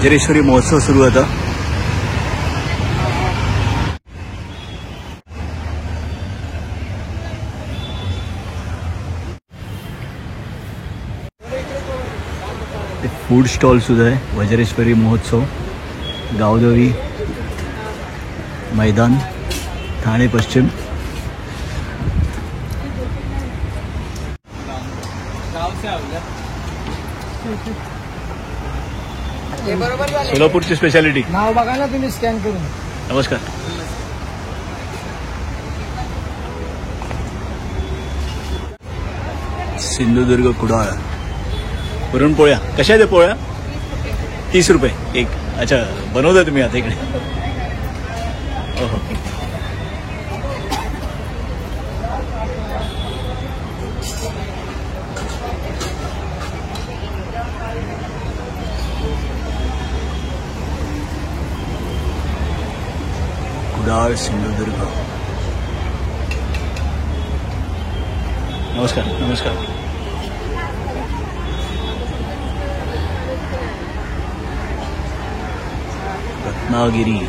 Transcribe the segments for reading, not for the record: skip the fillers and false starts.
वज्रेश्वरी महोत्सव सुरू होता. फूड स्टॉल सुद्धा आहे. वज्रेश्वरी महोत्सव, गावदेवी मैदान, ठाणे पश्चिम. सोलापूरची स्पेशालिटी. नाव बघा ना तुम्ही स्कॅन करून. नमस्कार. सिंधुदुर्ग कुडाळ पुरणपोळ्या. कशा आहेत पोळ्या? 30 रुपये एक. अच्छा, बनवता तुम्ही आता इकडे? हो. कुडाळ सिंधुदुर्ग. नमस्कार. नमस्कार. रत्नागिरी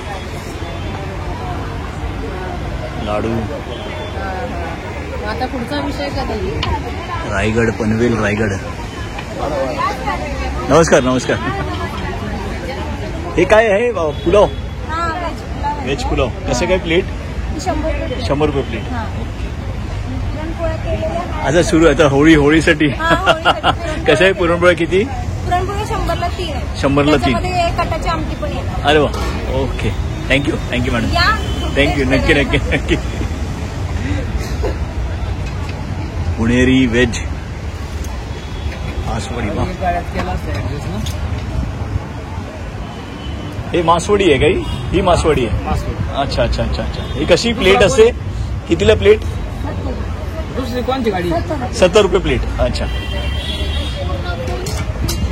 लाडू. आता पुढचा विषय कधी? रायगड, पनवेल रायगड. नमस्कार. नमस्कार. हे काय आहे? पुलाव. व्हेज पुलाव. कसं काय प्लेट? 100 रुपये प्लेट. आता सुरू आता होळीसाठी. कसं आहे पुरणपोळ्या किती? पुरणपोळी 100ला 3 आहे. 100ला 3. कटाची आमटी पण येणार. अरे वा. Okay. Thank you. Thank you madam. Thank you. नक्की नक्की नक्की. पुणेरी व्हेज मासवडी. हे मासवडी आहे काही? ही मासवडी आहे. अच्छा अच्छा अच्छा अच्छा. ही कशी प्लेट असते? कितीला प्लेट? दुसरी कोणती गाडी? 70 रुपये प्लेट. अच्छा.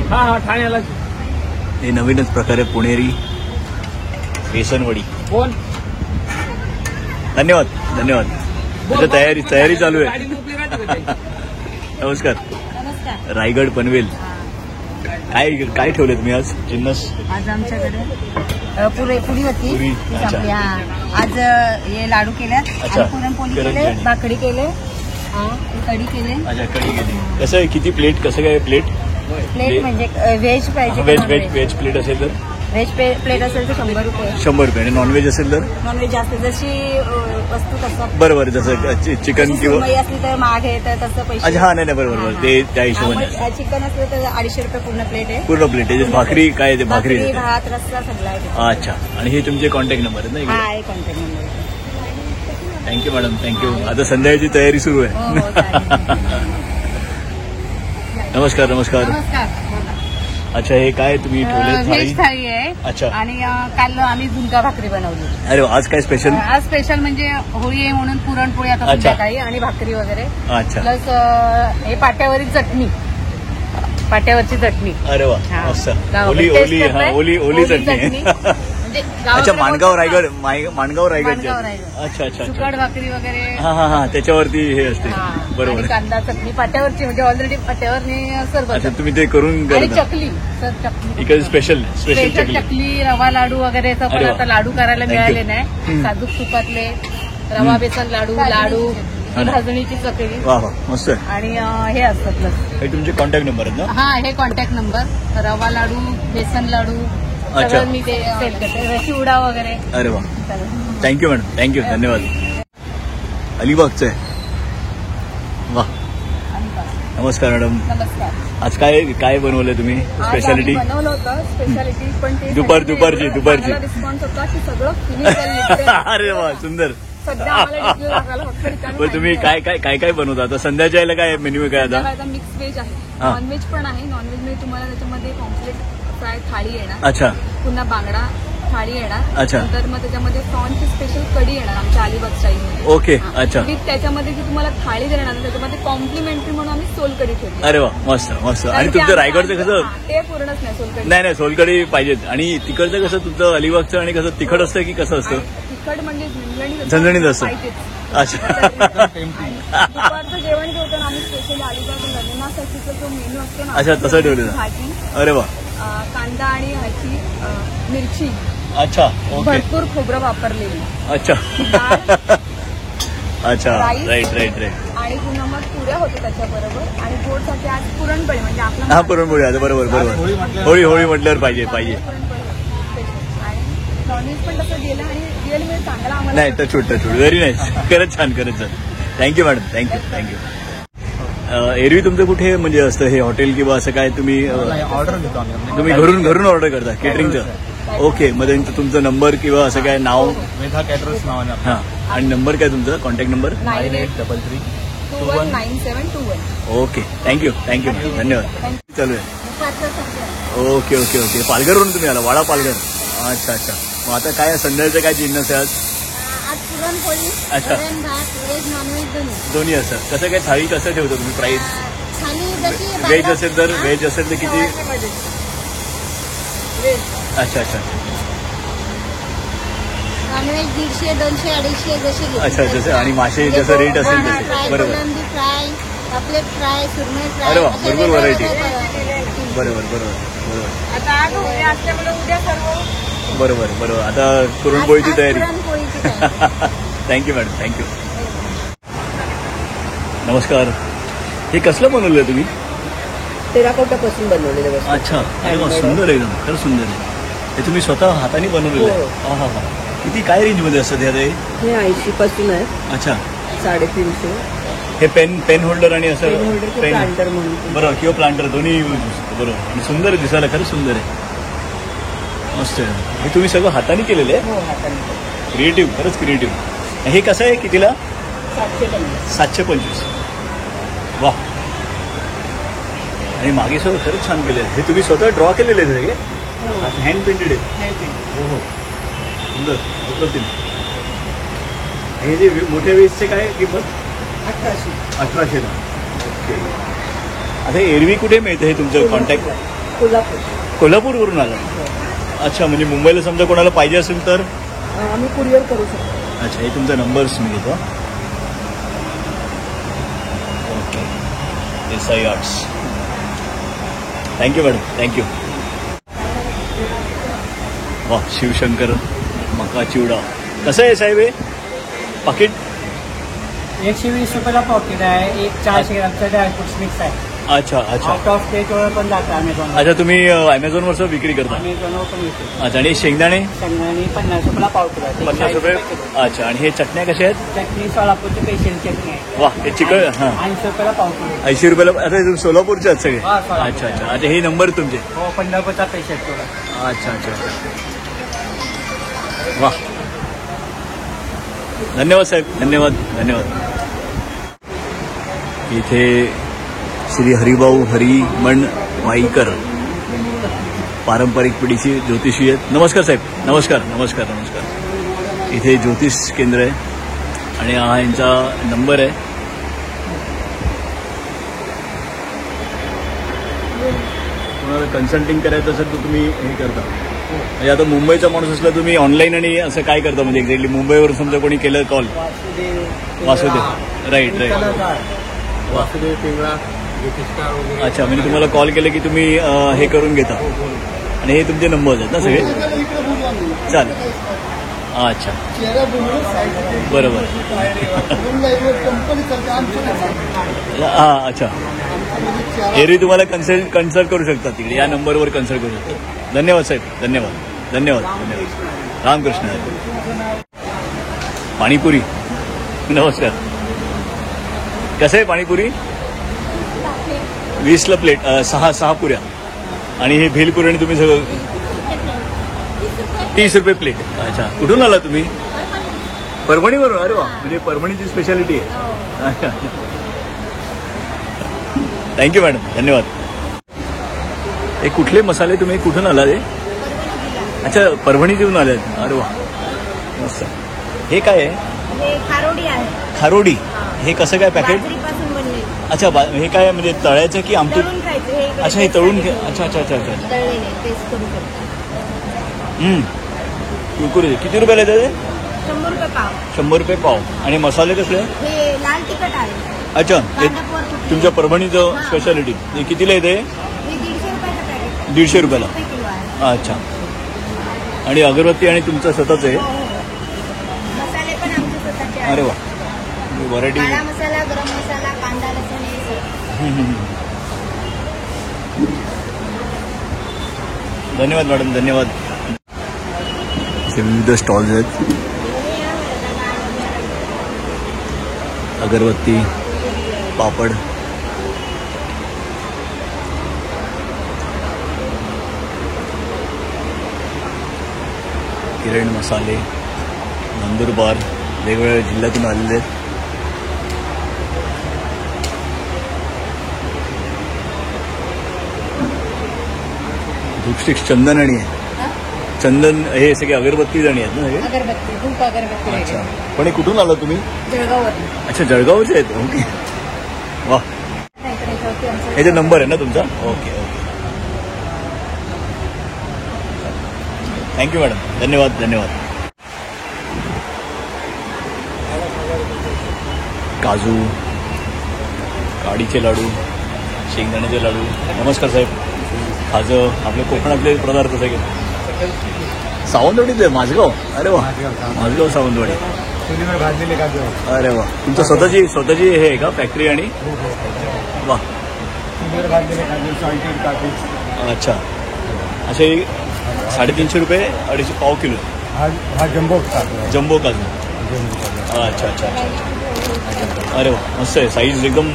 हा ठाण्याला. हे नवीनच प्रकारे पुणेरी बेसनवडी. कोण? धन्यवाद. धन्यवाद. अच्छा, तयारी चालू आहे. नमस्कार. नमस्कार. रायगड, पनवेल. काय ठेवले तुम्ही आज जिन्नस? आज आमच्याकडे पुरी होती. पुरी. अच्छा. आज हे लाडू केल्यात. अच्छा. पुरणपोळी केले, भाकरी केले, कढी केले. अच्छा, कढी केली. कसं आहे? किती प्लेट? कसं काय प्लेट? प्लेट म्हणजे व्हेज पाहिजे. व्हेज प्लेट असेल तर? व्हेज प्लेट असेल तर 100 रुपये. 100 रुपये. आणि नॉनव्हेज असेल तर? नॉनव्हेज जास्त जशी वस्तू तसं. बरोबर. जसं चिकन किंवा असली तर मागे तर तसं पैसे. अच्छा. हा नाही बरोबर. ते त्या हिशोबाने. चिकन असलं तर 250 रुपये पूर्ण प्लेट आहे. पूर्ण प्लेट. त्याच्यात भाकरी काय आहे? भाकरी, भात, रस्सा सगळा आहे. अच्छा. आणि हे तुमचे कॉन्टॅक्ट नंबर आहेत ना? हा, आहे contact number. Thank you madam. Thank you. आता संध्याकाळची तयारी सुरू आहे. नमस्कार. नमस्कार. नमस्कार. अच्छा, हे काय तुम्ही ठेवले? व्हेज थाळी आहे. अच्छा. आणि काल आम्ही झुणका भाकरी बनवली. अरे, आज काय स्पेशल? आज स्पेशल म्हणजे होळी आहे म्हणून पुरणपोळी आता संध्याकाळी आणि भाकरी वगैरे. अच्छा. प्लस हे पाट्यावरील चटणी, पाट्यावरची चटणी. अरे वा. मस्त. ओली चटणी. अच्छा. माणगाव रायगड. अच्छा अच्छा. सुकट भाकरी वगैरे. हा त्याच्यावरती हे असते. बरोबर. कांदा चटणी पाट्यावरची म्हणजे ऑलरेडी पाट्यावर सर्व. अच्छा, तुम्ही ते करून चकली. इकडे स्पेशल चकली, रवा लाडू वगैरे. पण आता लाडू करायला मिळाले नाही. साधूक तुपातले रवा बेसन लाडू, भाजणीची चकली. वा वा. मस्त. आणि हे असतात प्लस. हे तुमचे कॉन्टॅक्ट नंबर आहेत ना? हा, हे कॉन्टॅक्ट नंबर. रवा लाडू, बेसन लाडू. अच्छा. मी ते सेल करते. चिवडा वगैरे. अरे वा. Thank you madam. थँक्यू. धन्यवाद. अलिबागचं आहे. वा. नमस्कार मॅडम. नमस्कार. आज काय बनवलंय तुम्ही? स्पेशालिटी बनवलं होतं. स्पेशालिटी पण दुपारची रिस्पॉन्स होता की सगळं. अरे वा. सुंदर. सध्या पण तुम्ही काय बनवता आता? संध्याच्या यायला काय मेन्यू काय आता? मिक्स व्हेज आहे, नॉनव्हेज पण आहे. नॉनव्हेज मध्ये तुम्हाला त्याच्यामध्ये पॉम्पलेट फ्राय थाळी येणार. अच्छा. पुन्हा बांगडा थाळी येणार. अच्छा. नंतर मग त्याच्यामध्ये प्रॉनची स्पेशल कढी येणार आमच्या अलिबाग स्टाईलमध्ये. ओके. अच्छा. त्याच्यामध्ये जी तुम्हाला थाळी देणार त्याच्यामध्ये कॉम्प्लिमेंटरी म्हणून आम्ही सोलकढी ठेवली. अरे वा. मस्त मस्त. आणि तुमचं रायगडचं कसं? ते पूर्णच नाही सोलकढी. नाही सोलकढी पाहिजेत. आणि तिकडचं कसं तुमचं अलिबागचं? आणि कसं तिखट असतं की कसं असतं? तिखट म्हणजे झणझणीत असतं. अच्छा. दुपारचं जेवण जेवताना आम्ही स्पेशली अलिबाग लग्नासाठीचा जो मेनू असतो ना. अच्छा, तसं ठेवलेलं. अरे वा. कांदा आणि ह्याची मिरची अच्छा ओके भरपूर खोबरं वापरलेली अच्छा डाळ, अच्छा राईस. राईट राईट राईट आणि पुन्हा मग पुऱ्या होत्या त्याच्याबरोबर आणि गोडसाठी आज पुरणपोळी म्हणजे आपला हा पुरणपोळी आता बरोबर बरोबर होळी होळी म्हटल्यावर पाहिजे पाहिजे पुरणपोळी आणि नॉनव्हेज पण तसं गेलं आणि रिअल म्हणजे चांगला आम्हाला नाही तर छूट व्हेरी नाईस खरंच छान थँक्यू मॅडम थँक्यू एरवी तुमचं कुठे म्हणजे असतं हे हॉटेल किंवा असं काय तुम्ही ऑर्डर घेतो आम्ही तुम्ही घरून ऑर्डर करता केटरिंगचं ओके मग त्यांचं तुमचं नंबर किंवा असं काय नाव मेधा कॅटरर्स नावाने हां आणि नंबर काय तुमचा कॉन्टॅक्ट नंबर 9833 219721. ओके थँक्यू धन्यवाद चालू आहे ओके पालघरवरून तुम्ही आला वाडा पालघर अच्छा मग आता काय संध्याचं काय जिन्नस आहे आज आज पुरणपोळी अच्छा. वरण भात व्हेज नॉनव्हेज दोन्ही दोन्ही असं कसं काय थाळी कसं ठेवतो तुम्ही प्राईस थाली जशी व्हेज असेल तर व्हेज असेल तर किती अच्छा नॉनव्हेज 150 200 250 जशी घेतली. अच्छा जसं आणि मासे जसं रेट असेल फ्राय, तसे बरोबर कोलंबी फ्राय पापलेट फ्राय सुरमई फ्राय अरे वा, अशा भरपूर वेगवेगळ्या variety. variety. बरोबर आता आज उद्या असल्यामुळे उद्या सर्व बरोबर आता पुरणपोळीची आज तयारी पुरणपोळीची तयारी. थँक्यू मॅडम थँक्यू नमस्कार हे कसलं बनवलं तुम्ही टेराकोटापासून बनवलेलं वस्तू. अच्छा अरे वा सुंदर आहे एकदम खरंच सुंदर आहे हे तुम्ही स्वतः हाताने बनवलेलं आहे हो. हा किती काय रेंजमध्ये असतं ते आता हे 80 पासून आहे अच्छा 350. हे पेन होल्डर आणि असं पेन होल्डर पेन प्लांटर म्हणून बरोबर किंवा प्लांटर दोन्ही यूज असतं बरोबर आणि सुंदर आहे दिसायला खरंच सुंदर आहे मस्त आहे हे तुम्ही सगळं हाताने केलेलं आहे हो हाताने क्रिएटिव्ह खरंच क्रिएटिव्ह हे कसं आहे कितीला 750. 725 वा आणि मागे सगळं खरंच छान केलं आहे हे तुम्ही स्वतः ड्रॉ केलेले आहे सगळे हँड पेंटेड आहे हो सुंदर अप्रतिम हे जे मोठ्या वेस्टचे काय किंमत 1800 ला ओके आता एरवी कुठे मिळतं हे तुमचं कॉन्टॅक्ट कोल्हापूर कोल्हापूरवरून आलं अच्छा म्हणजे मुंबईला समजा कोणाला पाहिजे असेल तर आम्ही कुरिअर करू शकतो. अच्छा हे तुमचा नंबर्स मी घेतो okay SI arts thank you madam thank you वा शिवशंकर मका चिवडा कसं आहे साहेब हे पाकिट 120 रुपयाला पॉकेट आहे एक 400 ग्रामचं ड्रायफ्रुट्स मिक्स आहे अच्छा आउट ऑफ स्टेटवर पण जातं अमेझॉन अच्छा तुम्ही अमेझॉनवरचं विक्री करता अमेझॉनवर पण मिळते अच्छा आणि शेंगदाणे शेंगदाणे 50 रुपयाला पाव किलो आहे. 50 रुपये अच्छा आणि हे चटण्या कशा आहेत चटणी सोलापूरची स्पेशल चटणी आहे वा हे चिकन हां 80 रुपयाला पाव किलो 80 रुपयाला आता तुम्ही सोलापूरचे आहेत सगळे हा, सोलापूर. अच्छा अच्छा हे नंबर तुमचे हो 15 रुपयाचा पेशंट थोडा अच्छा वा धन्यवाद साहेब धन्यवाद इथे श्री हरिभाऊ हरिमन वाईकर पारंपरिक पिढीची ज्योतिषी आहेत नमस्कार साहेब नमस्कार इथे ज्योतिष केंद्र आहे आणि हा यांचा नंबर आहे कोणाला कन्सल्टिंग करायचं असेल तर तुम्ही हे करता म्हणजे आता मुंबईचा माणूस असला तुम्ही ऑनलाईन आणि असं काय करता म्हणजे एक्झॅक्टली मुंबईवर समजा कोणी केलं कॉल वासुदेव राईट वासुदेव पिंगळा ज्योतिषकार वगैरे अच्छा म्हणजे तुम्हाला कॉल केलं की तुम्ही हे करून घेता आणि हे तुमचे नंबर आहेत ना सगळे चालेल अच्छा बरोबर हां अच्छा एरवी तुम्हाला कन्सल्ट करू शकता तिकडे या नंबरवर कन्सल्ट करू शकता धन्यवाद साहेब धन्यवाद रामकृष्ण पाणीपुरी नमस्कार कसं आहे पाणीपुरी 20ला प्लेट 6 पुऱ्या आणि हे भेलपुरी आणि तुम्ही सगळं 30 रुपये प्लेट अच्छा कुठून आला तुम्ही परभणीवरून अरे वा म्हणजे परभणीची स्पेशालिटी आहे थँक्यू मॅडम धन्यवाद हे कुठले मसाले तुम्ही कुठून आला ते अच्छा परभणीतून आले अरे वा मस्त हे काय आहे खारोडी आहे खारोडी हे कसं काय पॅकेट बाजरीपासून बनलेली अच्छा हे काय म्हणजे तळायचं की आमटी तळून खायचं हे अच्छा हे तळून अच्छा तळलेले टेस्ट करू शकतो कुरकुरीत किती रुपयाला येतं ते 100 रुपये पाव 100 रुपये पाव आणि मसाले कसले हे लाल तिखट आहे अच्छा हे कांदा पोर कुठली तुमच्या परभणीचं स्पेशालिटी हे कितीला येते हे 150 रुपयाचं 150 रुपयाला. किलो आहे. अच्छा. आणि अगरबत्ती आणि तुमचं स्वतःच आहे. मसाले पण आमचे स्वतःचे आहेत. अरे वा, व्हरायटी. काळा मसाला, गरम मसाला, कांदा लसूण हे सगळं. धन्यवाद मॅडम, धन्यवाद. विविध स्टॉल्स आहेत. अगरबत्ती, पापड, किरण मसाले, नंदुरबार, वेगवेगळ्या जिल्ह्यातून आलेले आहेत. धूपस्टिक चंदनणी आहे. चंदन हे सगळे अगरबत्ती जणी आहेत ना सगळे. अगरबत्ती, धूप अगरबत्ती अच्छा. वगैरे. पण हे कुठून आलं तुम्ही? जळगाववरून. अच्छा, जळगावचे आहेत. ओके, वा. नाही, इकडे याच्यावरती आमचं- याचा नंबर आहे ना तुमचा? Okay okay. थँक्यू मॅडम, धन्यवाद धन्यवाद. काजू, काडीचे लाडू, शेंगदाण्याचे लाडू. नमस्कार साहेब. खाजं, आपले कोकणातले पदार्थ सगळे. सावंतवाडीतले माझगाव. अरे वा, माझगाव सावंतवाडी. चुलीवर भाजलेले काजू. अरे वा, तुमचं स्वतःची हे आहे का फॅक्टरी? आणि वा, चुलीवर भाजलेले काजू, सॉल्टेड काजू. अच्छा. असे 350 रुपये, 250 पाव किलो. हा जम्बो काजू. जम्बो काजू. अच्छा अच्छा अच्छा. अरे वा, मस्त आहे. साईज एकदम.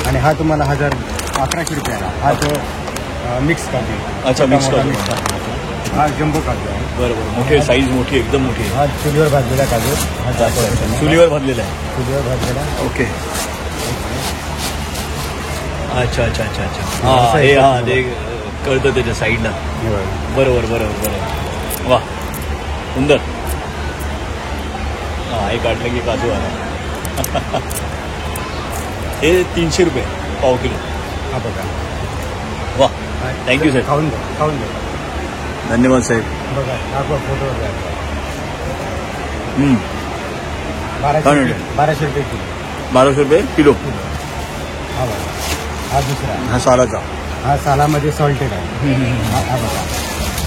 आणि हा तुम्हाला 1100 रुपयाला. हा तो मिक्स काजू. अच्छा, मिक्स काजू. हा जम्बो काजू आहे. बरोबर, मोठी साईज, मोठी एकदम मोठी आहे. हा चुलीवर भाजलेला काजू. हा अच्छा, चुलीवर भाजलेला आहे. चुलीवर भाजलेला. ओके. अच्छा अच्छा अच्छा अच्छा. हा, हे हा ते कळतं त्याच्या साईडला. बरोबर बरोबर बरोबर. वा, सुंदर. हा, हे काढलं की काजू आला. हे 300 रुपये पाव किलो. हा बघा. वा, थँक्यू साहेब. खाऊन घ्या, खाऊन घ्या. धन्यवाद साहेब. बघा, हा फोटो. 1200 रुपये किलो. 1200 रुपये किलो. हा बघा, हा दुसरा. हा सालाचा. हा सालामध्ये सॉल्टेड आहे. हा बघा,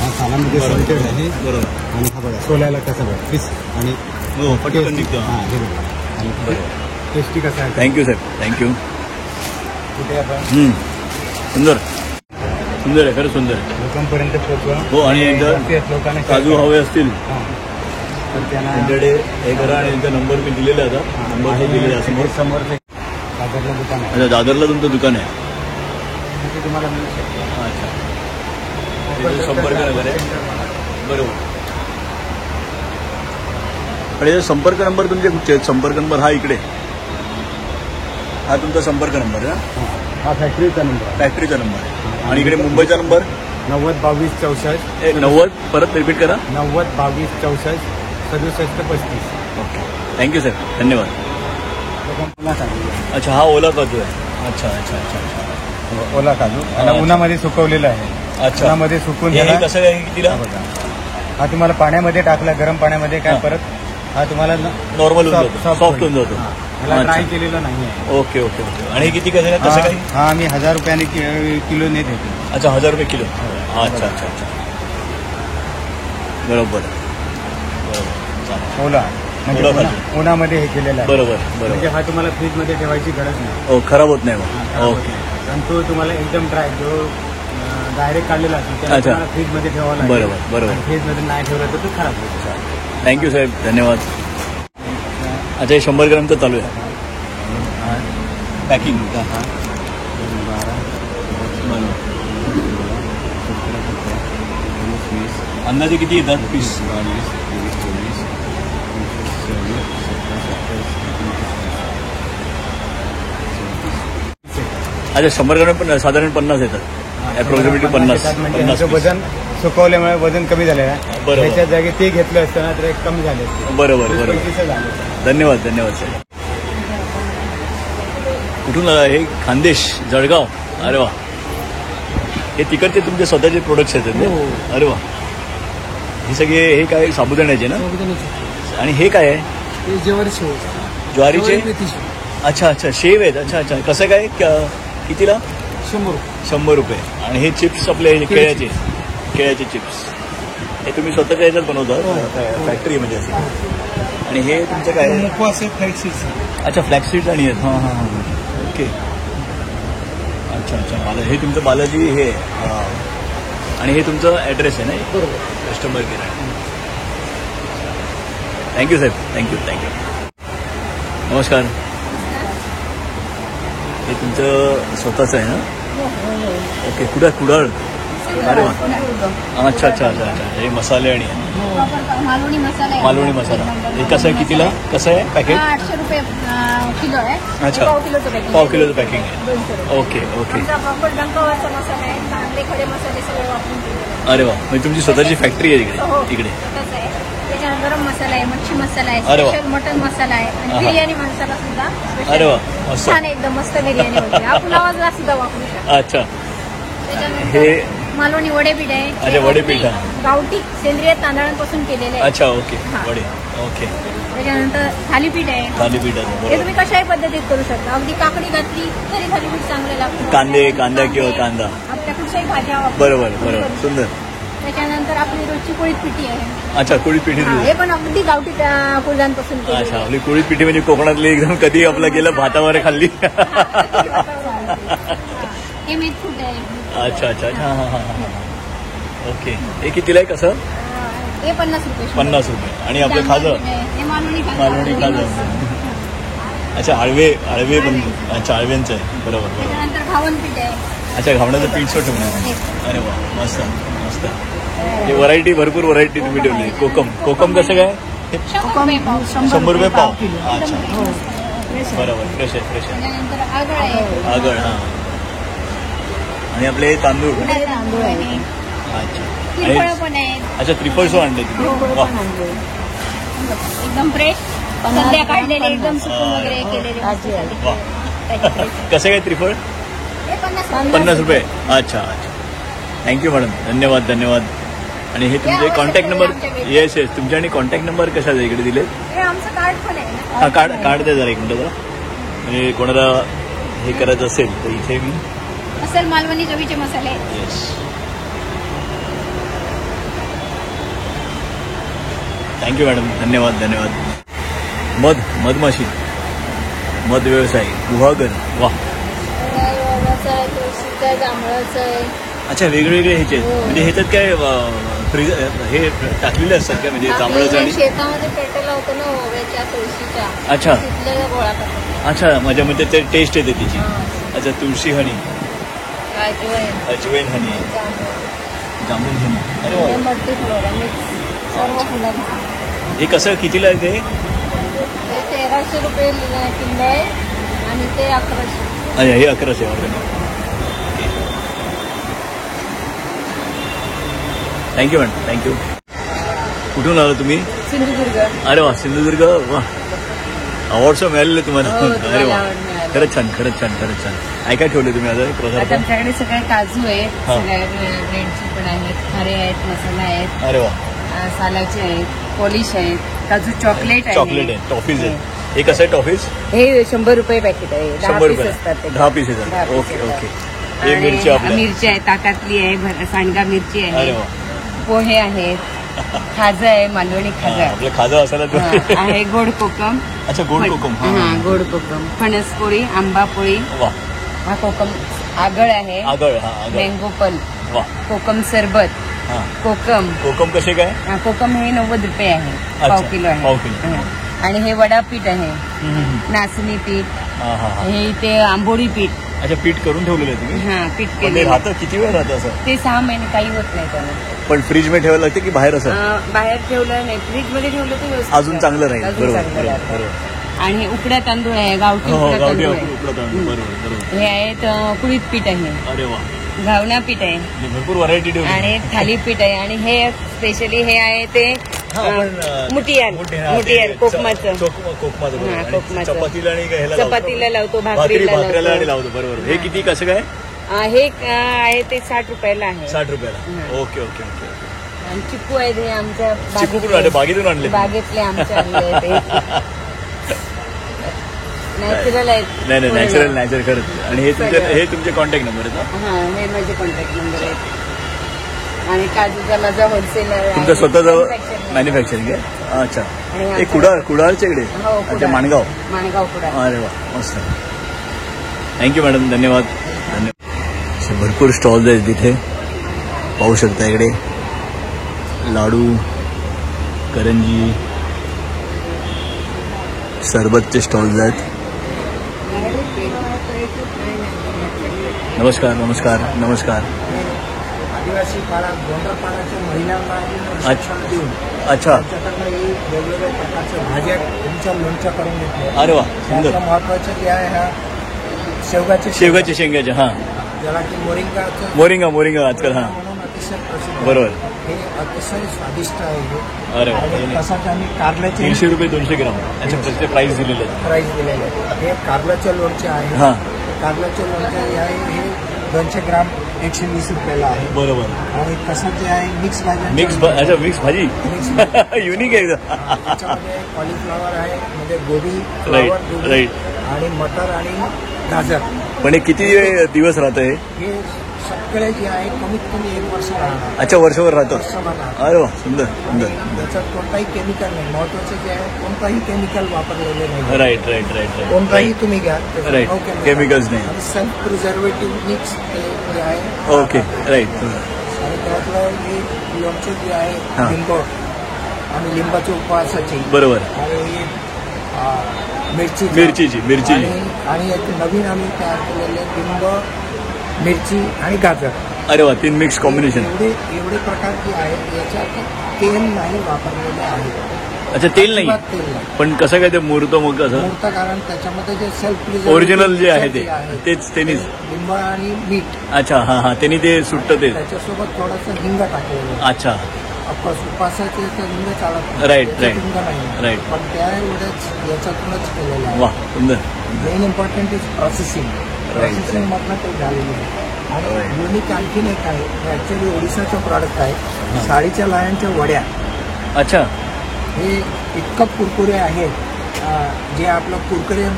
हा सालामध्ये सॉल्टेड आहे. बरोबर. आणि हा बघा सोल्याला कसं बघा पीस. आणि हो, पटकन निघतो. हा हे बघा. आणि टेस्टी कसं आहे. थँक्यू साहेब, थँक्यू. कुठे आपण सुंदर सुंदर आहे, खरं सुंदर आहे. लोकांपर्यंत पोहोचवा. हो, आणि एकदा लोकांना काजू हवे असतील हा. तर त्यांना त्यांच्याकडे हे करा. आणि त्यांचा नंबर मी दिलेला आहे. आता नंबर पण दिलेला आहे समोर. समोर दादरला दुकान आहे. अच्छा, दादरला तुमचं दुकान आहे. तिथे तुम्हाला मिळू शकतो. अच्छा, तिथे संपर्क वगैरे. बरोबर. आणि याचा संपर्क नंबर तुमचे कुठचे आहेत? संपर्क नंबर हा इकडे. हा तुमचा संपर्क नंबर आहे ना? हा फॅक्टरीचा नंबर आहे. फॅक्टरीचा नंबर आहे. आणि इकडे मुंबईचा नंबर 90 22 64. 90. परत रिपीट करा. 90 22 64 67 35. ओके, थँक्यू साहेब, धन्यवाद. ओला काजू. अच्छा, हा ओला काजू आहे. अच्छा अच्छा अच्छा अच्छा. ओला काजू आणि अच्छा. उन्हामध्ये सुकवलेला आहे. अच्छा, उन्हामध्ये सुकून हे त्याला- कसं आहे कितीला? हा बघा, हा तुम्हाला पाण्यामध्ये टाकला, गरम पाण्यामध्ये काय हा. परत हा तुम्हाला नॉर्मल होऊन जातो, सॉफ्ट होऊन जातो. ह्याला ट्राय अच्छा. केलेलं नाही आहे. Okay okay okay. आणि हे किती कसं आहे? कसं काही? हा आम्ही 1000 रुपयाने किलो नेत होतो. अच्छा, 1000 रुपये किलो. अच्छा अच्छा अच्छा. बरोबर बरोबर. चालेल. ओला म्हणजे ओला काजू. उन्हामध्ये हे केलेलं आहे. बरोबर म्हणजे बरोबर. हा तुम्हाला फ्रीजमध्ये ठेवायची गरज नाही. हो, खराब होत नाही मग. ओके. आणि तो तुम्हाला एकदम ड्राय जो डायरेक्ट काढलेला असेल त्याला अच्छा. तुम्हाला फ्रीजमध्ये ठेवावा लागेल. बरोबर बरोबर. फ्रीजमध्ये नाही ठेवलं तर तो खराब होतो. थँक्यू साहेब, धन्यवाद. अच्छा, हे 100 ग्रामचं चालू आहे पॅकिंग. अंदाजे किती येतात पीस? अच्छा, 100 ग्राम पण साधारण 50 येतात. अप्रॉक्सिमेटली 50. म्हणजे 50 ह्याचं piece. वजन सुकवल्यामुळे वजन कमी झालेलं आहे. बरोबर. त्याच्या जागी ते घेतलं असतं ना तर एक कमी झाले असते. बरोबर बरोबर. 35 झाले. धन्यवाद धन्यवाद साहेब. कुठून आला? हे खानदेश, जळगाव. अरे वा, हे तिकडचे तुमचे स्वतःचे प्रोडक्ट्स आहेत ना? अरे वा. हे सगळे हे काय साबुदाण्याचे ना? आणि हे काय आहे? ज्वारीचे. अच्छा अच्छा, शेव आहेत. अच्छा अच्छा. कसं काय कितीला? 100 रुपये. 100 रुपये. आणि हे चिप्स आपले केळ्याचे चिप्स हे तुम्ही स्वतःच्या ह्याच्यात बनवता फॅक्टरी म्हणजे असे. आणि हे तुमचं काय अच्छा फ्लॅक्स सीड्स आणि आहेत. हां ओके. अच्छा हे तुमचं बालाजी हे आणि हे तुमचं ॲड्रेस आहे ना बरोबर कस्टमर केअर. थँक्यू साहेब थँक्यू. नमस्कार. हे तुमचं स्वतःचं आहे ना? ओके. कुडाळ. अरे वा. अच्छा हे मसाले आणि मालवणी मसाला आहे. मालवणी मसाला हे कसं आहे कितीला कसं आहे पॅकेट? 800 रुपये किलो आहे. अच्छा पाव किलोचं पॅकिंग आहे. ओके प्रॉपर डंकावरचा मसाला आहे. चांगले खडे मसाले सगळे वापरून केलेले. अरे वा. म्हणजे तुमची स्वतःची फॅक्टरी आहे इकडे? तसं आहे. त्याच्यानंतर गरम मसाला आहे, मच्छी मसाला आहे, अरे वा. स्पेशल मटन मसाला आहे आणि बिर्याणी मसाला सुद्धा special. अरे वा मस्त. छान एकदम मस्त बिर्याणी होते. हा पुलावाला सुद्धा वापरू शकतो. अच्छा त्याच्यानंतर हे मालवणी वडेपीठ आहे. अच्छा, वडेपीठ आहे. गावठी सेंद्रिय तांदळांपासून केलेले आहे. अच्छा ओके हां. वडे ओके. त्याच्यानंतर थालीपीठ आहे. थालीपीठ आहे हे बरोबर. तुम्ही कशाही पद्धतीत करू शकता. अगदी काकडी घातली तरी थालीपीठ चांगलं लागतं. कांदा किंवा कांदा आपल्या कुठच्याही भाज्या वापरून बरोबर सुंदर. त्याच्यानंतर आपली रोजची कोळीत पिठी आहे. अच्छा कुळीत पिठी. हे पण अगदी गावठी कुळदांपासून अच्छा केलेलं आहे. आपली कुळीत पिठी म्हणजे कोकणातली एकदम कधी आपलं गेलं भातावर खाल्ली. हे मेथकूट आहे. अच्छा हां ओके. हे कितीला आहे कसं? हे 50 रुपये. 50 रुपये. आणि आपलं खाजं हे मालवणी खाजं. अच्छा आळवे पण अच्छा आळव्यांचं आहे बरोबर. त्याच्यानंतर घावन पीठ आहे. अच्छा घावण्याचं पीठ ठेवलं. अरे वा मस्त. हे व्हरायटी भरपूर व्हरायटी तुम्ही ठेवली. कोकम कसं काय? 100 रुपये पाव. अच्छा बरोबर फ्रेश आहे. त्याच्यानंतर आगळ आहे. आगळ हां. आणि आपले तांदूळ. तांदूळ आहे. अच्छा त्रिफळ पण आहेत. अच्छा त्रिफळ आणले तुम्ही. वा एकदम फ्रेश सध्या काढलेले एकदम सुकून वगैरे केलेले. वा. कसं काय त्रिफळ? हे 50 रुपये. अच्छा थँक्यू मॅडम धन्यवाद. आणि हे तुमचे कॉन्टॅक्ट नंबर? येस तुमचे आणि कॉन्टॅक्ट नंबर कशाचे इकडे दिले? हे आमचं कार्ड पण आहे ना. हां कार्ड द्या जरा एक मिनटं जरा. म्हणजे कोणाला हे करायचं असेल तर इथे मी असेल मालवणी चवीचे मसाले. येस थँक्यू मॅडम धन्यवाद. मधमाशी मध व्यवसाय गुहागर. वा जांभळाचं आहे. अच्छा वेगवेगळे ह्याचे म्हणजे ह्याच्यात काय फ्रीज हे टाकलेले असतात काय म्हणजे जांभळाचं आणि शेतामध्ये पेटवलं होतं ना ओव्याच्या तुळशीच्या. अच्छा तिथलं गोळा करतात. अच्छा माझ्या मते ते टेस्ट येते तिची. अच्छा तुळशी हनी अजवाईन हनी जांभूळ हनी. अरे वा. मल्टी फ्लोरा मिक्स सर्व फुलं. हे कसं कितीला आहे ते? 1300 रुपये किलो आहे आणि ते 1100. अच्छा हे 1100 ऑर्गॅनिक. Thank you madam thank you. कुठून आलो तुम्ही? सिंधुदुर्ग. अरे वा सिंधुदुर्ग. वा अवॉर्ड्स मिळालेले तुम्हाला. अरे वा खरंच छान. काय ठेवले तुम्ही आता प्रसाद? आमच्याकडे सगळे काजू आहेत. हा. सगळ्या ब्रेडचे पण आहेत, खारे आहेत, मसाला आहेत, अरे वा सालाचे आहेत, पॉलिश आहेत, काजू चॉकलेट आहे टॉफीज आहे. हे कसं आहे टॉफीज? हे 100 रुपये पॅकेट आहे. 100 रुपये असतात ते. 10 पीसेस. 10 pieces ओके असतात. हे आणि मिरची आपल्या. मिरची आहे ताटातली आहे, सांडगा मिरची अरे आहे, वा पोहे आहेत, खाजा आहे, मालवणी खाजा आपलं खाजा असायला आहे, गोड कोकम. अच्छा गोड कोकम. हा गोड कोकम, फणस पोळी, आंबा पोळी, वा हा कोकम, आगळ आहे, आगळ. हा आगळ. मँगो पल, वा कोकम सरबत, हा कोकम कसे काय? कोकम हे 90 रुपये आहे. अच्छा, पाव किलो आहे. पाव किलो. हा. आणि हे वडापीठ आहे, नाचणी पीठ, हा हे इथे आंबोळी पीठ. अच्छा पीठ करून ठेवलेलं आहे तुम्ही? हा पीठ पण ते केलं. राहतं किती वेळ राहतं असं? ते 6 महिने काही होत नाही त्याला. पण फ्रीज मध्ये ठेवायला लागते की बाहेर असं? बाहेर ठेवलं नाही, फ्रीज मध्ये ठेवलं तर व्यवस्थित अजून चांगलं राहील. अजून बरोबर चांगलं राहील. बरोबर. आणि उकड्या तांदूळ आहे, गावठी हो उकड्या गावठी तांदूळ आहे. उकडं तांदूळ. बरोबर. हे आहेत कुळीत पीठ आहे, अरे वा घावना पीठ आहे, म्हणजे भरपूर व्हरायटी ठेवली. आणि थालीपीठ आहे. आणि हे स्पेशली हे आहे ते हा, आपण, मुटियान कोकमाचं. कोकमाचं बरोबर. हा, आणि कोकमाचं. चपातीला आणि ह्याला लावतो चपातीला आपण. लावतो, भाकरीला भाकरीला आणि लावतो. बरोबर. हे किती कसं काय? हे आहे ते 60 रुपयाला आहे. 60 रुपयाला. हा. ओके. आणि चिकू आहेत हे आमच्या चिकू कुठून आणले? बागेतून आणले? बागेतले आमच्या आणले आहेत हे. नॅचरल आहेत. नाही नाही, नॅचरल खरंच. आणि हे तुमचे कॉन्टॅक्ट नंबर आहेत ना? हा, हे माझे कॉन्टॅक्ट नंबर आहेत. आणि काजूचा माझा होलसेलर तुमचं स्वतःचं मॅन्युफॅक्चरिंग आहे? अच्छा. हे कुडाळच्या इकडे? अच्छा, माणगाव कुडाळ. अरे वा, मस्त. थँक्यू मॅडम, धन्यवाद. असे भरपूर स्टॉल्स आहेत तिथे, पाहू शकता. इकडे लाडू, करंजी, सरबतचे स्टॉल्स आहेत. नमस्कार नमस्कार नमस्कार. आदिवासी पाडा गोंडपाडाच्या महिलांना अच्छा. देऊन अच्छा. त्यांच्याकडनं वेगवेगळ्या प्रकारच्या भाज्या तुमच्या लोणच्या करून घेतल्या. अरे वा, सुंदर. त्याचं महत्वाचं जे आहे ह्या शेवगाचे शेंगाचे. हां, ज्याला की मोरिंगाचं मोरिंगा आजकाल. हां, म्हणून अतिशय प्रसिद्ध. बरोबर. हे अतिशय स्वादिष्ट आहे हे. अरे वा. आणि तसाच आम्ही कारल्याचे 300 रुपये 200 ग्राम त्याच्या प्राइस दिलेले आहेत. प्राईस दिलेले आहे. हे कारल्याचे लोणचे आहे. हां, कारल्याचे लोणचे आहे हे 200 ग्राम 120 रुपयाला आहे. बरोबर. आणि तसंच जे आहे मिक्स भाज्या मिक्स भाजी युनिक आहे एकदम. त्याच्यामध्ये कॉलीफ्लॉवर आहे, म्हणजे गोबी, राईट फ्लॉवर, राईट. आणि मटर आणि गाजर. पण हे किती दिवस राहतं हे? हे सगळे जे आहे कमीत कमी 1 वर्ष राहणार. अच्छा, वर्षभर राहतं. वर्षभर राहणार. अरे वा, सुंदर सुंदर. त्याच्यात कोणताही केमिकल नाही. महत्वाचं जे आहे कोणताही केमिकल वापरलेले नाही. राईट राईट राईट कोणताही तुम्ही घ्या, राईट. केमिकल्स नाही. आणि सेल्फ प्रिझर्वेटिव्ह मिक्स जे आहे. Okay, right. आणि त्यातलं हे लोणचे जे आहे हां. लिंब आणि लिंबाच्या उपवासाची. बरोबर. आणि ही मिरचीची. आणि एक नवीन आम्ही तयार केलेले लिंब, मिरची आणि गाजर. अरे वा, 3 मिक्स कॉम्बिनेशन. एवढे प्रकार जे आहेत याच्यात तेल नाही वापरलेले आहे. अच्छा, तेल नाही. तेल नाही. पण कसं काय ते मुहूर्त मग कसं? मूर्त कारण त्याच्यामध्ये जे सेल्फ ओरिजिनल जे आहे तेच त्यांनीच. लिंब आणि मीठ. अच्छा, हां हां, त्यांनी ते सुट्ट ते. त्याच्यासोबत थोडंसं हिंग टाकलेलं. अच्छा. ऑफकोर्स उपासाचे तर हिंग चालत नाही. राईट त्याच्यात राईट हिंग नाही. राईट. पण त्या एवढंच याच्यातूनच केलेलं आहे. वा, सुंदर. Main important is processing. Processing मधनं ते झालेलं आहे. आणि युनिक आणखीन एक आहे, हे ॲक्च्युली ओडिसाचं प्रॉडक्ट आहे. साडीच्या लायांच्या वड्या. अच्छा. हे इतकं कुरकुरे आहेत, जे आपलं कुरकुरे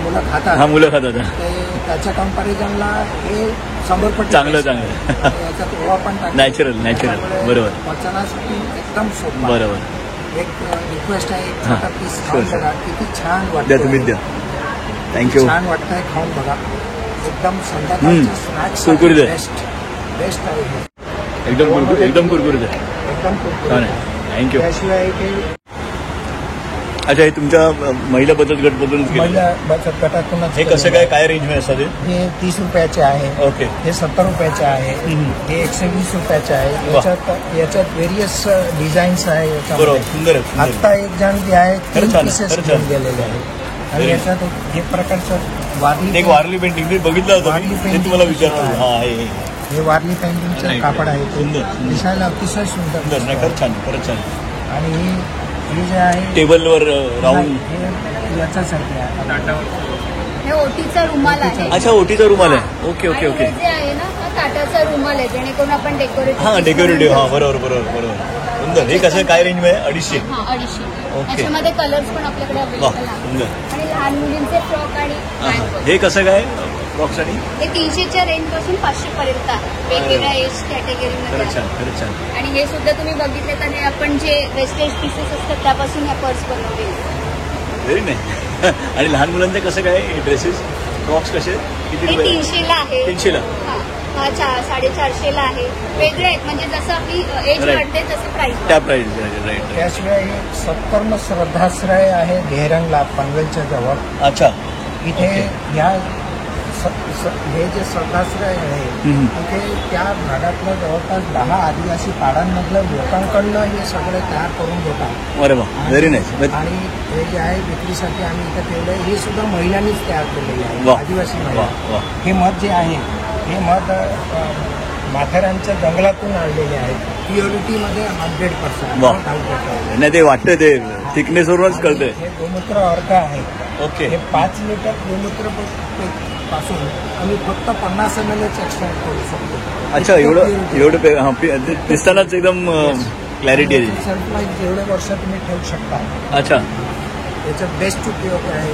मुलं खातात. हा, मुलं खातात. ते त्याच्या कंपॅरिझनला हे 100 पट चांगलं. याच्यात ओवा पण टाकतात. नॅचरल बरोबर. पचनासाठी एकदम सोपं. बरोबर. एक रिक्वेस्ट आहे, एक हां. छोटा पीस Sure, खाऊन sure. बघा, किती छान द्या वाटतं. तुम्ही द्या. थँक्यू. छान वाटतंय, खाऊन बघा. एकदम संध्याकाळच्या स्नॅक्स कुरकुरीत आहे. बेस्ट आहे हे. एकदम कुरकुरीत आहे. एकदम छान आहे. थँक्यू. त्याशिवाय ते अच्छा, हे तुमच्या महिला बचत गटमधूनच गेलं? महिला बचत गटातूनच. हे कसं काय रेंज मध्ये असतात? हे 30 रुपयाचे आहे. ओके. हे 70 रुपयाचे आहे. हे 120 रुपयाचे आहे. याच्यात व्हेरियस डिझाईन्स आहे याच्यामध्ये. बरोबर, सुंदर आहे. आत्ता एक जण जे आहे 3 छान, पीसेस खरंच घेऊन छान. गेलेले आहे. आणि याच्यात हे प्रकारचं वारली. एक वारली पेंटिंग मी बघितलं होतं. वारली ते पेंटिंग तुम्हाला विचारलं. हा, हे वारली पेंटिंगचं Right. कापड आहे. सुंदर. दिसायला अतिशय सुंदर सुंदर नाही, खरंच छान, खरंच छान. आणि हे जे आहे टेबलवर राहून. हे याच्यासाठी आहे. हे ओटीचा रुमाल आहे. अच्छा, ओटीचा रुमाल आहे. ओके ओके आणि ओके. हे जे आहे ना, हा ताटाचा रुमाल आहे, जेणेकरून आपण डेकोरेटिव्ह. हा, डेकोरेटिव्ह. हा, बरोबर. सुंदर. हे कसं काय रेंज मध्ये? 250. हा, 250. ओके. याच्यामध्ये कलर्स पण आपल्याकडे वा, अवेलेबल आहे. सुंदर. आणि लहान मुलींचे फ्रॉक आणि bag. हे कसं काय फ्रॉक्स? आणि हे 300च्या रेंज पासून 500 पर्यंत आहे, वेगवेगळ्या एज कॅटेगरीमध्ये. खरंच छान. आणि हे सुद्धा तुम्ही बघितले तर हे आपण जे वेस्टेज पीसेस असतात त्यापासून ह्या पर्स बनवले. व्हेरी नाही. आणि लहान मुलांचं कसं काय ड्रेसेस फ्रॉक्स कसे? किती हे रुपये? 300ला आहे. 300ला. हा 450ला आहे. वेगळे आहेत, म्हणजे जसं आपली एज Right. वाढते तसं प्राइस. त्या प्राइस. राईट. त्याशिवाय हे 70 श्रद्धाश्रय आहे धेरंगला, पनवेलच्या जवळ. अच्छा. इथे ह्या हे जे श्रद्धाश्रय आहे, इथे त्या भागातलं जवळपास 10 आदिवासी पाड्यांमधल्या लोकांकडनं हे सगळे तयार करून घेतात. अरे वा, व्हेरी नाईस. आणि हे जे आहे विक्रीसाठी आम्ही इथं ठेवलंय, हे सुद्धा महिलांनीच तयार केलेले आहे. वा. आदिवासी वा महिला. वा. हे मध जे आहे, हे मध माथेरानच्या जंगलातून आणलेले आहेत. प्युरिटीमध्ये 100%. वा. नाही, ते वाटतं ते थिकनेसवरूनच कळतंय. हे गोमूत्र अर्क आहे. ओके. हे 5 लिटर गोमूत्र पासून आम्ही फक्त 50 ml एक्सट्रॅक्ट करू शकतो. अच्छा, एवढं दिसतानाच एकदम क्लॅरिटी आहे. सेल्फ लाईफ जेवढे वर्ष तुम्ही ठेवू शकता. अच्छा. याच्यात बेस्ट उपयोग आहे.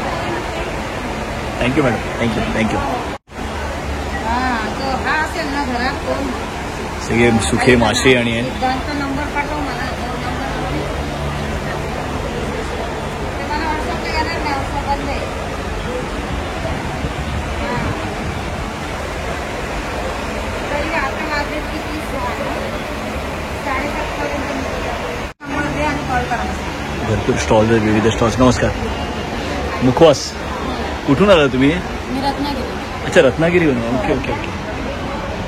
Thank you madam, thank you. हा असेल ना घरात कोण सगळे सुखे मासे आणि आहे. त्यांचा नंबर पाठव मला. ते मला व्हॉट्सअपला येणार नाही, व्हॉट्सअप बंद आहे. तरी आता माझे किती 7:30 नंबर द्या आणि कॉल करा. भरपूर स्टॉल्स आहेत, विविध स्टॉल्स. नमस्कार. मुखवास कुठून आला तुम्ही? मी रत्नागिरी. अच्छा, रत्नागिरीहून. ओके.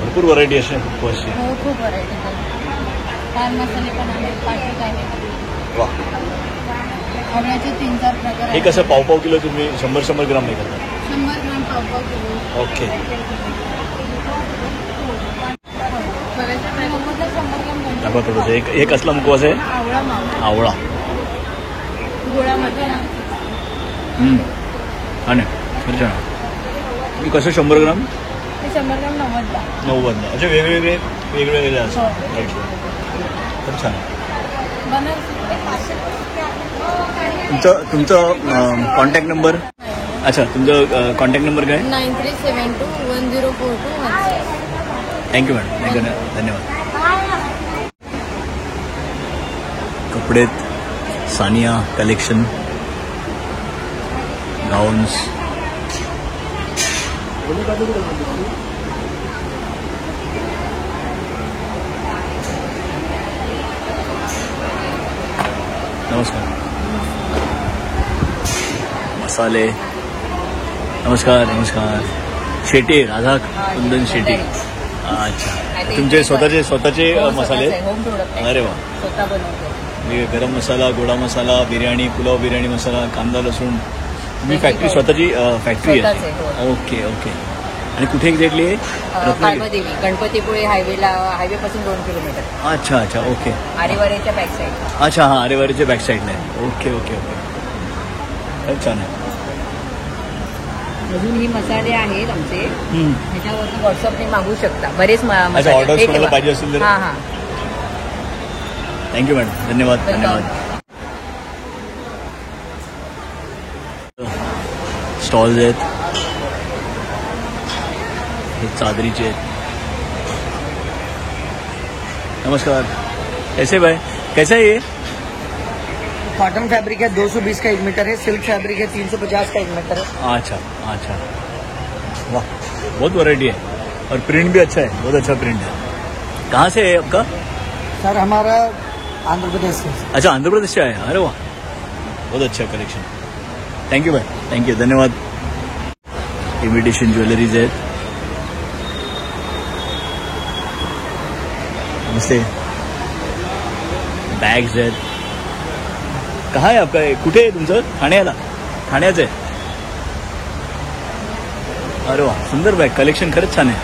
भरपूर व्हरायटी असे मुखवासची. हो, खूप व्हरायटी. पान मसाले पण आहेत, पाकिट आहे. वा. आवळ्याचे 3-4 प्रकार हे आहेत. कसं पाव किलो तुम्ही 100 ग्राम नाही करता? 100 ग्राम पाव किलो. ओके. बऱ्याचशा मोमोजला 100 ग्राम बनतो. दाखवा थोडंसं. एक कसला मुखवास आहे? आवळा मावा आवळा. गोळामध्ये ना. हा नाही, अच्छा. हे कसं 100 ग्राम? ते 100 ग्राम 90ला. 90. अच्छा, वेगवेगळे असतात. खूप छान. बनारसी. तुमचं कॉन्टॅक्ट नंबर? अच्छा, तुमचं कॉन्टॅक्ट नंबर काय? 9372104217. थँक्यू मॅडम, धन्यवाद. कपडे, सानिया कलेक्शन, गाउन्स. नमस्कार. मसाले. नमस्कार. शेटे, राधा कुंदन शेटे. अच्छा, तुमचे स्वतःचे मसाले? Home product. अरे वा. स्वतः बनवतो. गरम मसाला, गोडा मसाला, बिर्याणी, पुलाव बिर्याणी मसाला, कांदा लसूण. तुम्ही फॅक्टरी स्वतःची फॅक्टरी आहे? ओके. आणि कुठे एक्झॅक्टली आहे? काळबादेवी, गणपतीपुळे हायवेपासून 2 किलोमीटर. अच्छा. ओके. आरेवारेच्या बॅक साईड. अच्छा, हा, आरेवारीच्या बॅक साईडला आहे. ओके. छान आहे. अजून ही मसाले आहेत आमचे, ह्याच्यावरती व्हॉट्सअपने मागू शकता. बरेच अच्छा, ऑर्डर्स कोणाला पाहिजे असेल तर? हां. थँक्यू मॅडम, धन्यवाद. स्टॉल्स आहेत, हे चादरीचे आहेत. नमस्कार. कैसा है ये? कॉटन फैब्रिक है 220 का 1 मीटर है, सिल्क फैब्रिक है 350 का 1 मीटर है. अच्छा. वाह, बहुत वैरायटी है और प्रिंट भी अच्छा है, बहुत अच्छा प्रिंट है. कहाँ से है आपका? सर हमारा आंध्र प्रदेश से. अच्छा, आंध्र प्रदेश से आया. अरे वाह, बहुत अच्छा कलेक्शन. थँक्यू भाई, थँक्यू, धन्यवाद. इमिटेशन ज्वेलरीज आहेत. नमस्ते. बॅग्स आहेत. कहाँ आहे आपका? कुठे आहे तुमचं? ठाण्याचं आहे. अरे वा, सुंदर बॅग कलेक्शन. खरंच छान आहे.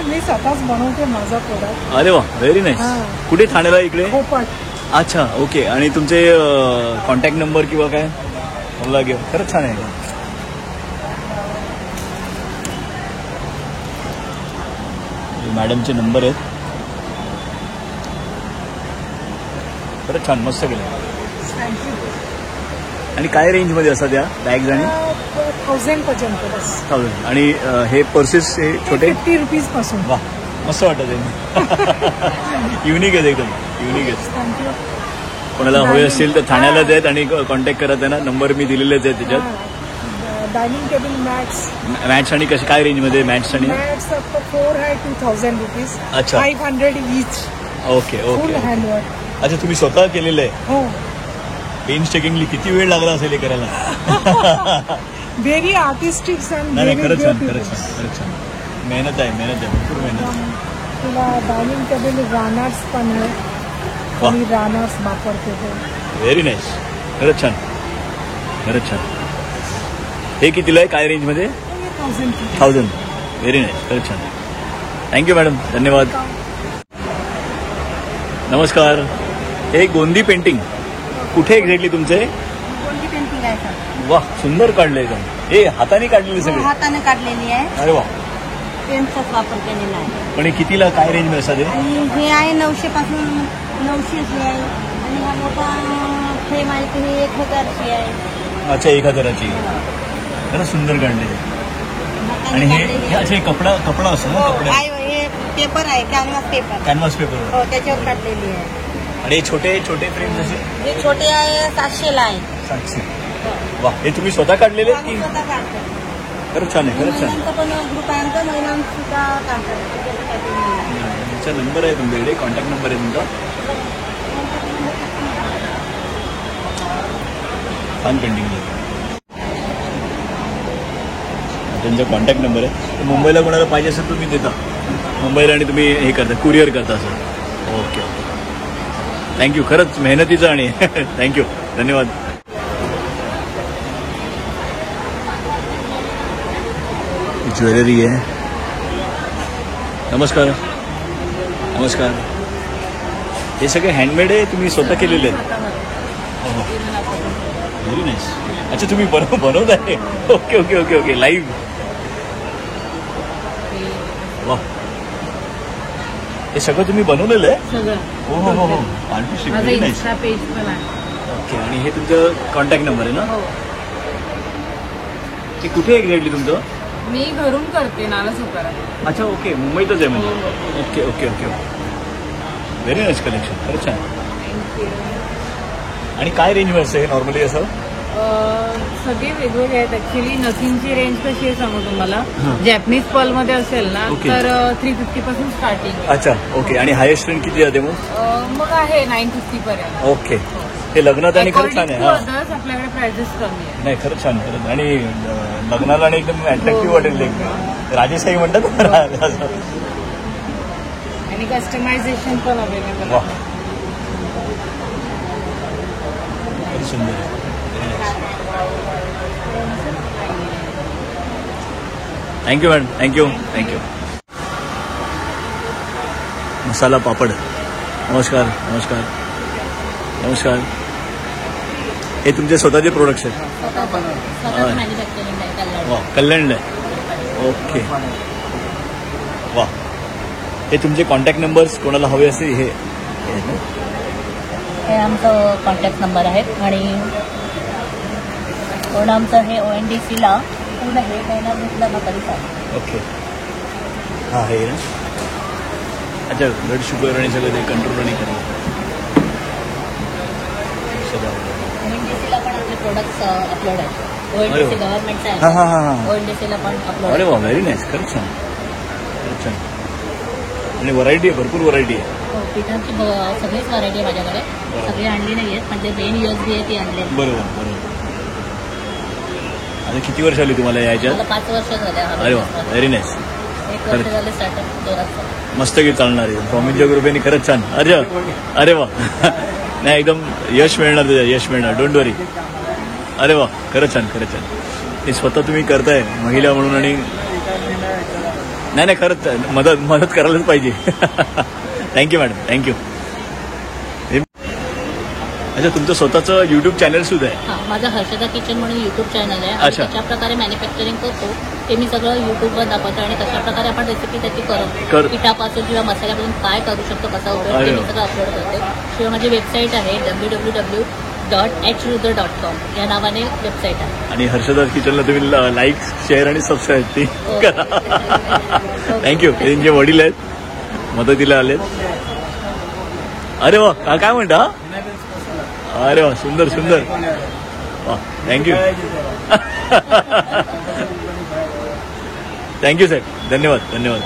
मी स्वतःच बनवते माझा प्रोडक्ट. अरे वा, व्हेरी नाईस. कुठे? ठाण्याला इकडे? पोपट. अच्छा, ओके. आणि तुमचे कॉन्टॅक्ट नंबर किंवा काय मला घेऊ? खरंच छान आहे. मॅडमचे नंबर आहेत. खरंच छान, मस्त केलं. आणि काय रेंजमध्ये असतात या बॅग्स? आणि 1000 पर्यंत. 1000. आणि हे पर्सेस हे छोटे? 50 रुपीज पासून. वा, मस्त वाटत आहे. युनिक आहेत, एकदम युनिक आहेत. कोणाला हवे असतील तर ठाण्यालाच आहेत आणि कॉन्टॅक्ट करा त्यांना. नंबर मी दिलेलेच आहे त्याच्यात. डायनिंग टेबल मॅट्स आणि कशी काय रेंजमध्ये मॅट्स? आणि मॅट्स 4 है 2000 रुपीज. अच्छा. 500 ईच. ओके. फुल हँडवर्क. अच्छा, तुम्ही स्वतः केलेलं आहे? हो. पेनस्टेकिंगली किती वेळ लागला असेल हे करायला? Very artistic. नाही, खरंच छान. मेहनत आहे, भरपूर मेहनत. तुला डायनिंग टेबल रनर्स पण आहे. आणि रनर्स वापरते. Very nice. खरंच छान. हे कितीला आहे? काय रेंजमध्ये? 1000. Very nice. खरंच छान. थँक्यू मॅडम, धन्यवाद. नमस्कार. हे गोंदी पेंटिंग कुठे एक्झॅक्टली तुमचे? कोणती पेंटिंग आहे सर? वा, सुंदर काढले एकदम. हे हाताने काढलेले सगळे? हाताने काढलेली आहे. अरे वा. पेनचाच वापर केलेला आहे. पण हे कितीला, काय रेंजमध्ये असतात? आणि हे आहे 900 पासून 900 आहे. आणि हा मोठा फ्रेम आहे ते 1000ची आहे. अच्छा, 1000ची. खरंच सुंदर काढले. आणि हे असे कपडा असतो ना कपडे हे पेपर आहे कॅनव्हास पेपर. Canvas paper. हो त्याच्यावर काढलेली आहे. आणि छोटे छोटे फ्रेम जसे हे छोटे आहे 700 ला आहे. 700. वा, हे तुम्ही स्वतः काढलेले आहेत आम्ही की? स्वतः काढतो. खरंच छान आहे, खरंच छान. महिलांचा पण ग्रुप आहे आमचा, महिलांना सुद्धा काम करतात. तुमचा नंबर आहे तुमच्याकडे, कॉन्टॅक्ट नंबर आहे तुमचा. छान पेंटिंग आहे. त्यांचा कॉन्टॅक्ट नंबर आहे. मुंबईला कोणाला पाहिजे असेल तुम्ही देता मुंबईला आणि तुम्ही हे करता कुरिअर करता असं. Okay okay, thank you. खरंच मेहनतीचं आणि थँक्यू, धन्यवाद. ज्वेलरी आहे. नमस्कार नमस्कार. हे सगळे हँडमेड आहे, तुम्ही स्वतः केलेले आहेत? Very nice. अच्छा, तुम्ही बनवत आहे. Okay okay okay okay, live. वा, हे सगळं तुम्ही बनवलेलं आहे? सगळं. हो हो हो हो, आर्टिस्टिक. माझं व्हेरी नाईस. इन्स्टा पेज पण आहे. ओके, आणि हे तुमचं कॉन्टॅक्ट नंबर आहे ना? हो. ते कुठे एक्झॅक्टली तुमचं? मी घरून करते नालासोपारा. अच्छा, ओके, मुंबईतच आहे म्हणजे. Okay okay okay, very nice collection, खरंच छान. आणि काय रेंजवर असतं हे नॉर्मली असं? सगळे वेगवेगळे आहेत ऍक्च्युली. नथींची रेंज कशी आहे सांगू तुम्हाला. हां. जॅपनीज पर्ल मध्ये असेल ना ओके. तर 350 पासून स्टार्टिंग. अच्छा, ओके. आणि हायेस्ट रेंज किती जाते मग? मग आहे 950 पर्यंत. ओके, हे लग्नात आणि खरंच छान आहे. हां, अदर्स आपल्याकडे प्राइसेस कमी आहे. नाही खरंच छान, खरंच. आणि लग्नाला आणि एकदम अट्रॅक्टिव्ह हो. वाटेल ते राजेशाही म्हणतात ना. आणि कस्टमायझेशन पण अवेलेबल वा, आहे. खरंच सुंदर आहे. Thank you madam, thank you thank you. Masala papad. नमस्कार नमस्कार नमस्कार. हे तुमचे स्वतःचे प्रोडक्ट्स आहेत? स्वतःच मॅन्युफॅक्चरिंग आहे कल्याण. वा, कल्याणला आहे. ओके, वा. हे तुमचे कॉन्टॅक्ट नंबर्स कोणाला हवे असेल हे आहेत ना? हे आमचं कॉन्टॅक्ट नंबर आहेत. आणि पूर्ण आमचं हे ONDCला पूर्ण हे महिना घेतलं ना तरी चालेल. ओके, हां हे ना. अच्छा, ब्लड शुगर आणि सगळं ते कंट्रोल आणि करणं. ONDCला पण आपले प्रोडक्ट्स अपलोड आहेत. अरे ONDC वा. गव्हर्नमेंटचं हां हां हां आहे. हां. ONDCला पण अपलोड अरे आहे. वा, व्हेरी नाईस. खरंच छान, खरंच छान. आणि व्हरायटी आहे, भरपूर व्हरायटी आहे. हो, पिठांची सगळीच व्हरायटी आहे माझ्याकडे. सगळी आणली नाही आहेत, म्हणजे मेन USB आहे ती आणली आहे. बरोबर बरोबर. आता किती वर्ष आली तुम्हाला यायच्यात? मला 5 वर्ष झाले हा अरे वा, business. Very nice. 1 वर्ष झाले स्टार्टअप जोरात. मस्त की चालणार आहे. स्वामींच्या कृपेने खरंच छान. अरे वा. नाही, एकदम यश मिळणार, तुझ्या यश मिळणार, डोंट वरी. अरे वा, खरंच छान, खरंच छान. हे स्वतः तुम्ही करताय महिला म्हणून. आणि नाही खरंच मदत करायलाच पाहिजे. Thank you madam, thank you. अच्छा, तुमचं स्वतःचं युट्यूब चॅनल सुद्धा आहे? हां, माझं हर्षदा किचन म्हणून युट्यूब चॅनल आहे. आणि अच्छा. त्याच्या प्रकारे मॅन्युफॅक्चरिंग करतो ते मी सगळं युट्यूबवर दाखवतो. आणि तशा प्रकारे आपण रेसिपी त्याची करतो. पिठापासून किंवा मसाल्यापासून काय करू शकतो, कसा उपयोग, अरे ते वा. मी सगळं अपलोड करते. शिवाय माझी वेबसाईट आहे www.hrudra.com या नावाने वेबसाईट आहे. आणि हर्षदा किचनला तुम्ही लाईक, शेअर आणि सबस्क्राईब ती हो. करा. थँक्यू. त्यांचे वडील आहेत, मदतीला आलेत. अरे वा, काय म्हणता? अरे वा, सुंदर सुंदर. वा, थँक्यू. थँक्यू साहेब, धन्यवाद धन्यवाद.